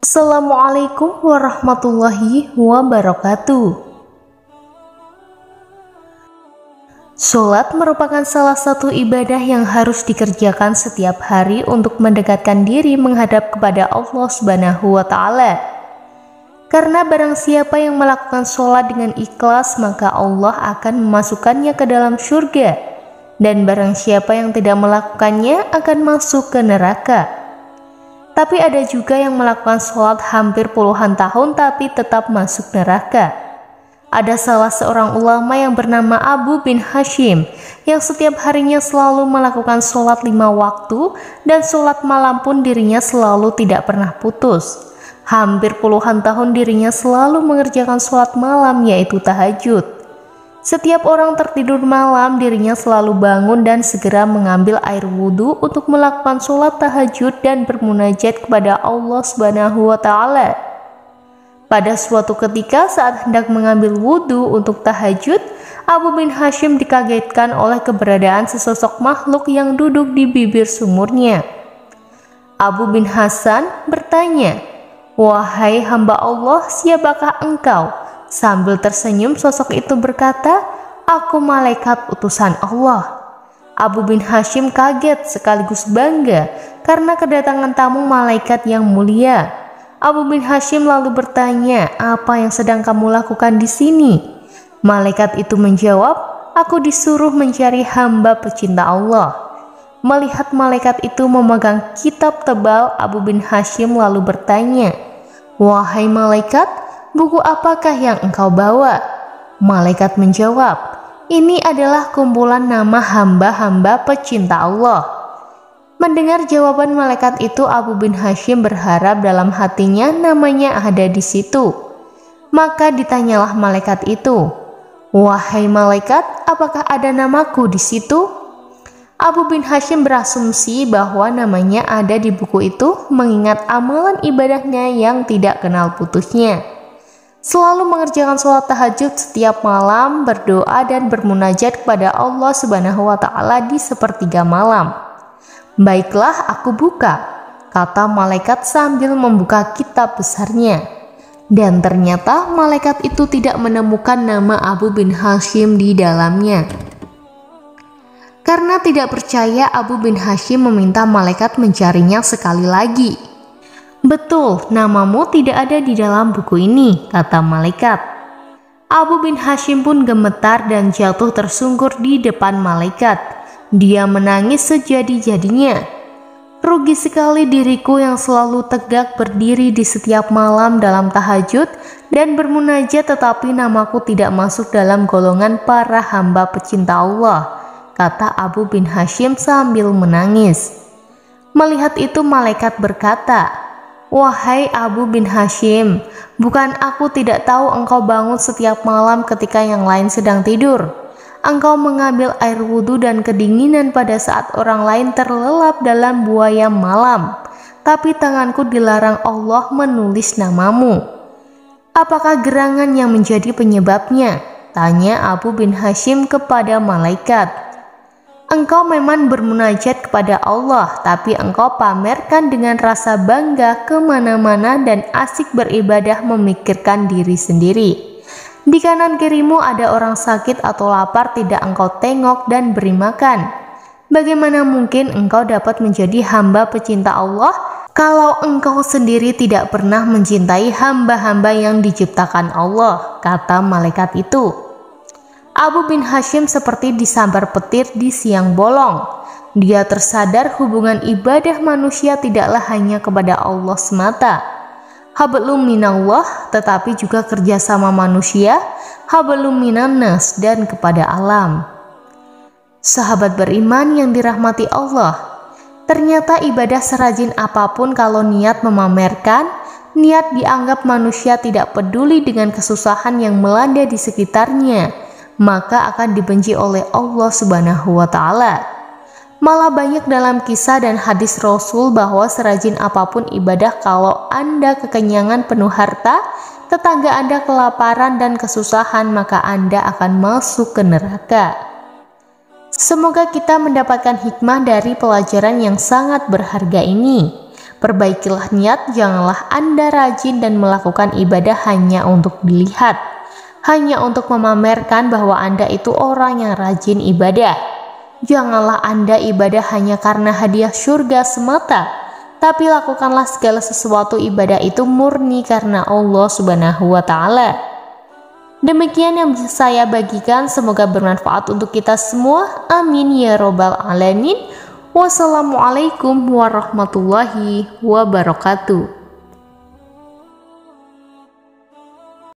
Assalamualaikum warahmatullahi wabarakatuh. Sholat merupakan salah satu ibadah yang harus dikerjakan setiap hari untuk mendekatkan diri menghadap kepada Allah Subhanahu wa Ta'ala. Karena barang siapa yang melakukan sholat dengan ikhlas, maka Allah akan memasukkannya ke dalam surga, dan barang siapa yang tidak melakukannya akan masuk ke neraka. Tapi ada juga yang melakukan sholat hampir puluhan tahun tapi tetap masuk neraka. Ada salah seorang ulama yang bernama Abu bin Hashim yang setiap harinya selalu melakukan sholat 5 waktu, dan sholat malam pun dirinya selalu tidak pernah putus. Hampir puluhan tahun dirinya selalu mengerjakan sholat malam, yaitu tahajud. Setiap orang tertidur malam, dirinya selalu bangun dan segera mengambil air wudhu untuk melakukan sholat tahajud dan bermunajat kepada Allah Subhanahu wa Ta'ala. Pada suatu ketika saat hendak mengambil wudhu untuk tahajud, Abu bin Hashim dikagetkan oleh keberadaan sesosok makhluk yang duduk di bibir sumurnya. Abu bin Hasan bertanya, "Wahai hamba Allah, siapakah engkau?" Sambil tersenyum, sosok itu berkata, "Aku malaikat utusan Allah." Abu bin Hashim kaget sekaligus bangga karena kedatangan tamu malaikat yang mulia. Abu bin Hashim lalu bertanya, "Apa yang sedang kamu lakukan di sini?" Malaikat itu menjawab, "Aku disuruh mencari hamba pecinta Allah." Melihat malaikat itu memegang kitab tebal, Abu bin Hashim lalu bertanya, "Wahai malaikat, buku apakah yang engkau bawa?" Malaikat menjawab, "Ini adalah kumpulan nama hamba-hamba pecinta Allah." Mendengar jawaban malaikat itu, Abu bin Hashim berharap dalam hatinya namanya ada di situ. Maka ditanyalah malaikat itu, "Wahai malaikat, apakah ada namaku di situ?" Abu bin Hashim berasumsi bahwa namanya ada di buku itu mengingat amalan ibadahnya yang tidak kenal putusnya. Selalu mengerjakan sholat tahajud setiap malam, berdoa dan bermunajat kepada Allah Subhanahu wa Ta'ala di sepertiga malam. "Baiklah, aku buka," kata malaikat sambil membuka kitab besarnya. Dan ternyata malaikat itu tidak menemukan nama Abu bin Hashim di dalamnya. Karena tidak percaya, Abu bin Hashim meminta malaikat mencarinya sekali lagi. "Betul, namamu tidak ada di dalam buku ini," kata malaikat. Abu bin Hashim pun gemetar dan jatuh tersungkur di depan malaikat. Dia menangis sejadi-jadinya. "Rugi sekali diriku yang selalu tegak berdiri di setiap malam dalam tahajud dan bermunajat, tetapi namaku tidak masuk dalam golongan para hamba pecinta Allah," kata Abu bin Hashim sambil menangis. Melihat itu malaikat berkata, "Wahai Abu bin Hashim, bukan aku tidak tahu engkau bangun setiap malam ketika yang lain sedang tidur. Engkau mengambil air wudhu dan kedinginan pada saat orang lain terlelap dalam buaya malam, tapi tanganku dilarang Allah menulis namamu. Apakah gerangan yang menjadi penyebabnya?" tanya Abu bin Hashim kepada malaikat. "Engkau memang bermunajat kepada Allah, tapi engkau pamerkan dengan rasa bangga kemana-mana dan asik beribadah memikirkan diri sendiri. Di kanan kirimu ada orang sakit atau lapar, tidak engkau tengok dan beri makan. Bagaimana mungkin engkau dapat menjadi hamba pecinta Allah kalau engkau sendiri tidak pernah mencintai hamba-hamba yang diciptakan Allah?" kata malaikat itu. Abu bin Hashim seperti disambar petir di siang bolong. Dia tersadar hubungan ibadah manusia tidaklah hanya kepada Allah semata. Hablum minallah, tetapi juga kerjasama manusia, hablum minannas, dan kepada alam. Sahabat beriman yang dirahmati Allah, ternyata ibadah serajin apapun kalau niat memamerkan, niat dianggap manusia tidak peduli dengan kesusahan yang melanda di sekitarnya, maka akan dibenci oleh Allah Subhanahu wa Ta'ala. Malah banyak dalam kisah dan hadis Rasul bahwa serajin apapun ibadah, kalau Anda kekenyangan penuh harta, tetangga Anda kelaparan dan kesusahan, maka Anda akan masuk ke neraka. Semoga kita mendapatkan hikmah dari pelajaran yang sangat berharga ini. Perbaikilah niat, janganlah Anda rajin dan melakukan ibadah hanya untuk dilihat, hanya untuk memamerkan bahwa Anda itu orang yang rajin ibadah. Janganlah Anda ibadah hanya karena hadiah surga semata, tapi lakukanlah segala sesuatu ibadah itu murni karena Allah Subhanahu wa Ta'ala. Demikian yang bisa saya bagikan, semoga bermanfaat untuk kita semua. Amin ya robbal alamin. Wassalamualaikum warahmatullahi wabarakatuh.